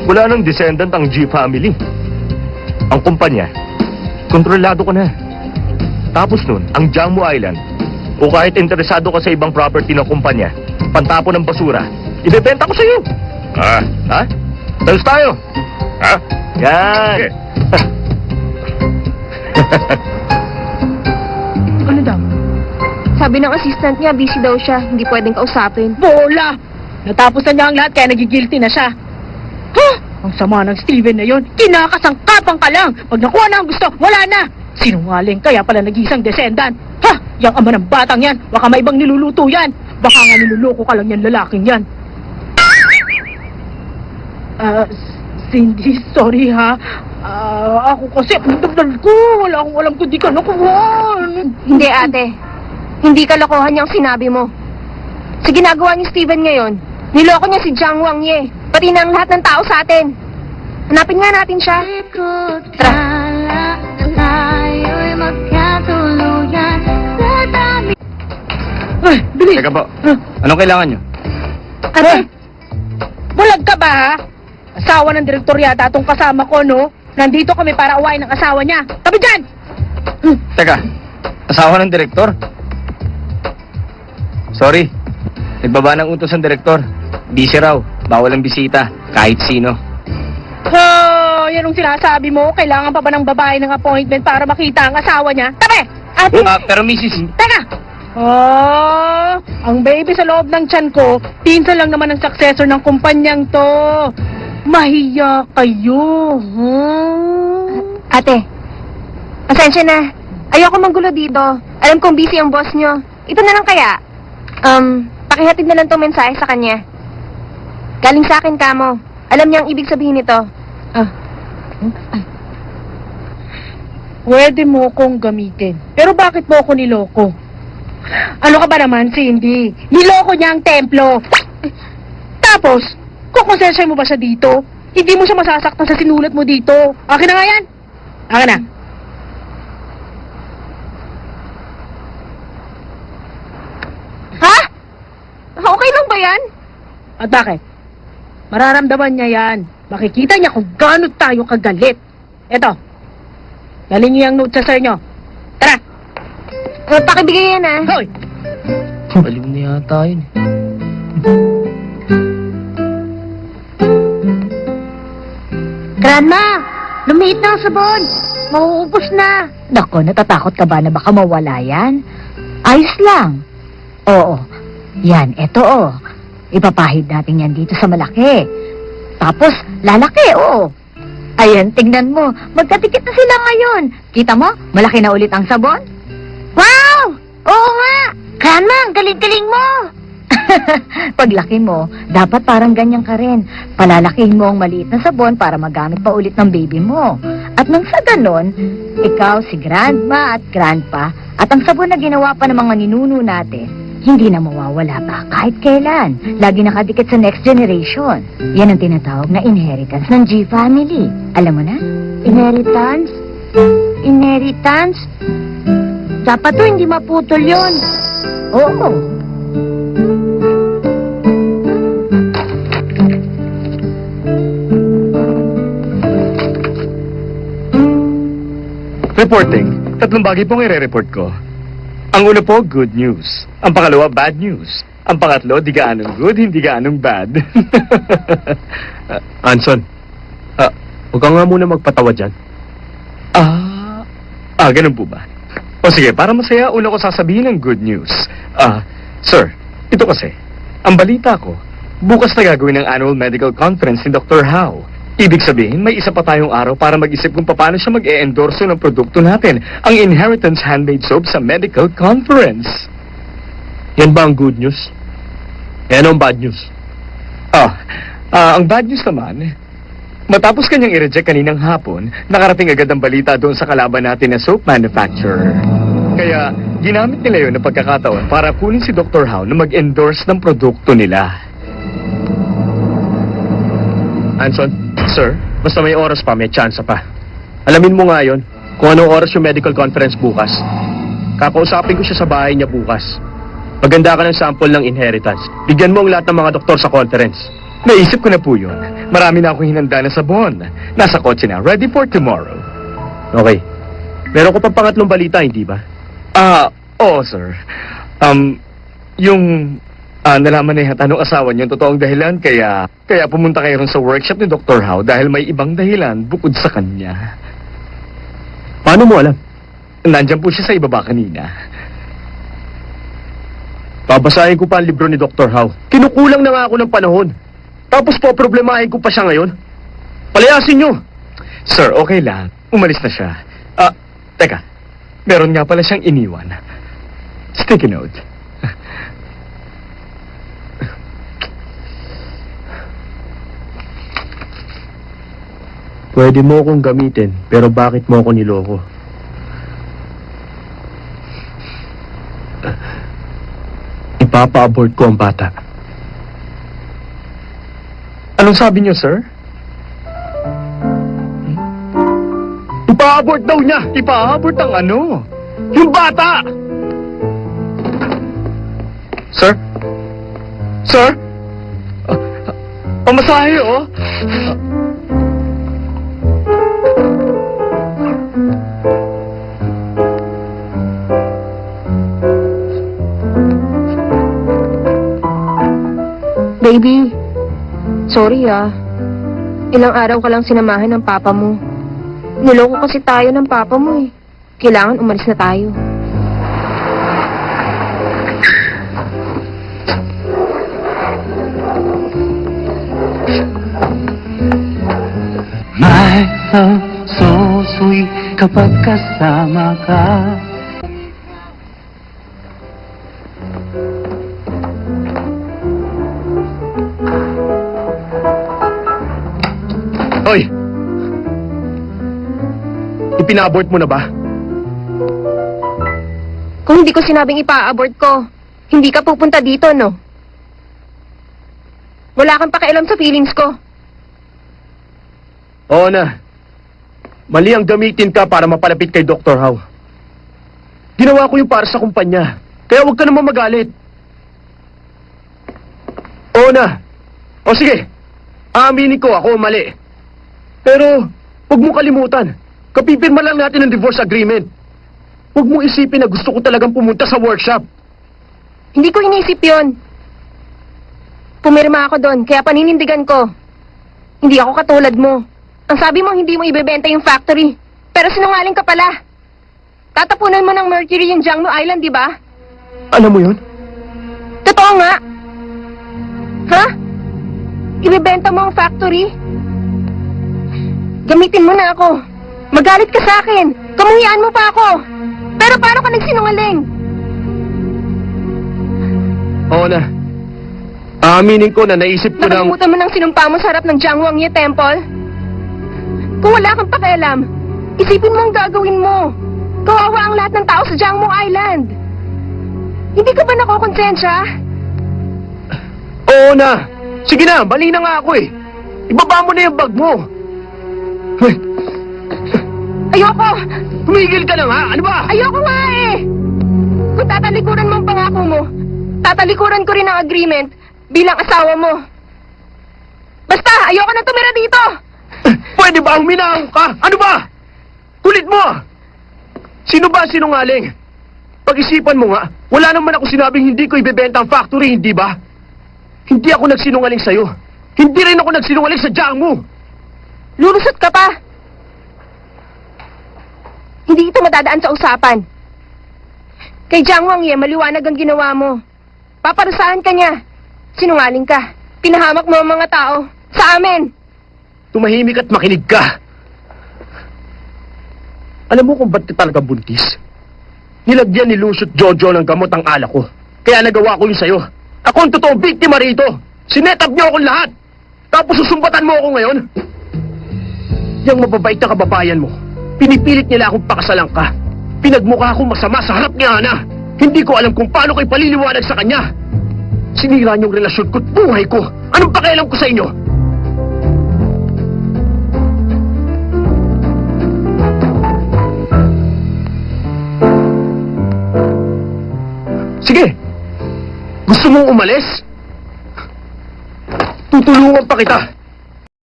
Wala nang descendant ang G family. Ang kumpanya, kontrolado ko na. Tapos nun, ang Jammu Island, o kahit interesado ka sa ibang property ng kumpanya, pantapon ng basura, ibebenta ko sa'yo. Ha? Talos tayo. Ha? Yan. Okay. Ano daw? Sabi ng assistant niya, busy daw siya. Hindi pwedeng kausapin. Bola! Natapos na niya ang lahat kaya nagigilty na siya. Ha? Ang sama ng Steven na yon. Kinakasangkapan ka lang. Pag nakuha na ang gusto, wala na. Sinungaling kaya pala nag-iisang descendant. Ha? Yang ama ng batang yan. Baka may ibang niluluto yan. Baka nga niluloko ka lang yan lalaking yan. Cindy, sorry ha. Ako kasi, nagdagdal ko. Wala akong alam kung di ka nakuha. Hindi, ate. Hindi kalokohan yung sinabi mo. Sa ginagawa ni Steven ngayon, niloko niya si Jiang Wang Ye. Pati na ang lahat ng tao sa atin. Hanapin nga natin siya. Tara. Ay, bilis. Teka po, anong kailangan nyo? Ate, bulag ka ba ha? Asawa ng direktor yata itong kasama ko, no? Nandito kami para awayin ng asawa niya. Tabi dyan! Teka, asawa ng direktor? Sorry, nagbaba ng utos ang direktor. Busy raw, bawal ang bisita, kahit sino. Oh, yan ang sinasabi mo. Kailangan pa ba ng babae ng appointment para makita ang asawa niya? Tabi! Ate! Pero Mrs. Teka! Oh, ang baby sa loob ng tiyan ko, pinsan lang naman ang successor ng kumpanyang to. Mahiya kayo. Ate, pasensya na. Ayoko manggulo dito. Alam kong busy ang boss nyo. Ito na lang kaya. Pakihatid na lang tong mensahe sa kanya. Galing sa akin, Kamo. Alam niya ang ibig sabihin nito. Pwede mo kong gamitin. Pero bakit mo ako niloko? Ano ka ba naman, Cindy? Niloko niya ang templo. Tapos, kukonsensya mo ba siya dito? Hindi mo siya masasaktan sa sinulat mo dito. Akin na nga yan. Akin na. Ha? Okay lang ba yan? At bakit? Mararamdaman niya yan. Makikita niya kung gaano tayo kagalit. Eto. Galing niyo yung note sa sir niyo. Tara! Pakibigay yan, Hoy! Baliw na yata yun. Grandma! Lumiit na ang sabon! Mauubos na! Nako, natatakot ka ba na baka mawala yan? Ayos lang. Oo. Yan, eto oh. Ipapahid natin yan dito sa malaki. Tapos, lalaki, oo. Ayan, tingnan mo. Magkatikit na sila ngayon. Kita mo? Malaki na ulit ang sabon. Wow! Oo nga! Grandma, ang galing-galing mo! Paglaki mo, dapat parang ganyan ka rin. Palalakihin mo ang maliit na sabon para magamit pa ulit ng baby mo. At nang sa ganon, ikaw si grandma at grandpa at ang sabon na ginawa pa ng mga ninuno natin, hindi na mawawala pa kahit kailan. Lagi nakadikit sa next generation. Yan ang tinatawag na inheritance ng G family. Alam mo na? Inheritance? Inheritance? Dapat to hindi maputol yon. Oo. Reporting, tatlong bagay pong i-report ko. Ang una po, good news. Ang pangalawa, bad news. Ang pangatlo, di gaanong good, hindi gaanong bad. Anson, huwag ka nga muna magpatawa dyan. Ganun po ba? O sige, para masaya, una ko sasabihin ng good news. Sir, ito kasi, ang balita ko, bukas na gagawin ang annual medical conference ni Dr. Howe. Ibig sabihin, may isa pa tayong araw para mag-isip kung paano siya mag-e-endorso ng produkto natin, ang Inheritance Handmade Soap sa medical conference. Yan ba ang good news? Yan ang bad news? Ang bad news naman, matapos kanyang i-reject kaninang hapon, nakarating agad ang balita doon sa kalaban natin na soap manufacturer. Kaya, ginamit nila yun ng pagkakataon para kunin si Dr. Howe na mag-endorse ng produkto nila. Anson, sir, basta may oras pa, may chance pa. Alamin mo nga yon, kung anong oras yung medical conference bukas. Kakausapin ko siya sa bahay niya bukas. Maganda ka ng sample ng inheritance. Bigyan mo ang lahat ng mga doktor sa conference. Naisip ko na po yun. Marami na akong hinanda na sabon. Nasa kotse na, ready for tomorrow. Okay. Meron ko pang pangatlong balita, hindi ba? Oo, sir. Nalaman na yata nung asawa niyo ang totoong dahilan, kaya pumunta kayo ron sa workshop ni Dr. Howe dahil may ibang dahilan bukod sa kanya. Paano mo alam? Nandyan po siya sa ibaba kanina. Babasahin ko pa ang libro ni Dr. Howe. Kinukulang na nga ako ng panahon. Tapos po, problemahin ko pa siya ngayon. Palayasin nyo! Sir, okay lang. Umalis na siya. Teka. Meron nga pala siyang iniwan. Sticky note. Pwede mo akong gamitin, pero bakit mo ako niloko? Ipapa-abort ko ang bata. Anong sabi niyo, sir? Ipa-abort daw niya! Ipa-abort ang ano? Yung bata! Sir? Sir? Pamasahe, oh! Baby, sorry Ilang araw ka lang sinamahan ng papa mo. Niloko kasi tayo ng papa mo eh. Kailangan umalis na tayo. My love, so sweet kapag kasama ka. Hoy! Ipina-abort mo na ba? Kung hindi ko sinabing ipa-abort ko, hindi ka pupunta dito, no? Wala kang pakialam sa feelings ko. Oo na. Mali ang gamitin ka para mapalapit kay Dr. Howe. Ginawa ko yung para sa kumpanya. Kaya huwag ka naman magalit. Oo na. O sige. Aaminin ko ako mali. Pero, huwag mong kalimutan. Kapipirma lang natin ang divorce agreement. Huwag mong isipin na gusto ko talagang pumunta sa workshop. Hindi ko inisip yon. Pumirma ako doon, kaya paninindigan ko. Hindi ako katulad mo. Ang sabi mo, hindi mo ibebenta yung factory. Pero sinungaling ka pala. Tatapunan mo ng Mercury yung Jiangmu Island, di ba? Alam mo yun? Totoo nga. Ha? Ibebenta mo ang factory? Gamitin mo na ako. Magalit ka sa akin. Kamuhian mo pa ako. Pero paano ka nagsinungaling? Oo na. Aaminin ko na naisip ko ng... Nakalimutan mo ng sinumpa mo sa harap ng Jiangwangye Temple? Kung wala kang pakialam, isipin mo ang gagawin mo. Kawawa ang lahat ng tao sa Jiangmu Island. Hindi ka ba nakokonsensya? Oo na. Sige na, mali na nga ako eh. Ibaba mo na yung bag mo. Hoy, Ayoko! tumigil ka na nga. Ano ba? Ayoko nga eh! Kung tatalikuran mo ang pangako mo, tatalikuran ko rin ang agreement bilang asawa mo. Basta, ayoko na tumira dito! Pwede ba huminahon ka? Ano ba? Kulit mo! Sino ba sinungaling? Pag-isipan mo nga, wala naman ako sinabing hindi ko ibebenta ang factory, hindi ba? Hindi ako nagsinungaling sa'yo. Hindi rin ako nagsinungaling sa Jiangmu. Lulusot ka pa! Hindi ito madadaan sa usapan. Kay Jiang Wangye, maliwanag ang ginawa mo. Paparusahan ka niya. Sinungaling ka. Pinahamak mo ang mga tao. Sa amin! Tumahimik at makinig ka. Alam mo kung ba't ka talaga buntis? Nilagyan ni Lusot Jojo ng gamot ang alak ko. Kaya nagawa ko yun sa'yo. Ako ang totoong biktima rito. Sinetab niyo akong lahat. Tapos susumbatan mo ako ngayon. Yang mababait na kababayan mo. Pinipilit nila akong pakasalan ka. Pinagmukha akong masama sa harap ni Ana. Hindi ko alam kung paano kayo paliliwanag sa kanya. Sinira niyong relasyon ko't buhay ko. Anong pakialam ko sa inyo? Sige. Gusto mong umalis? Tutulungan pa kita.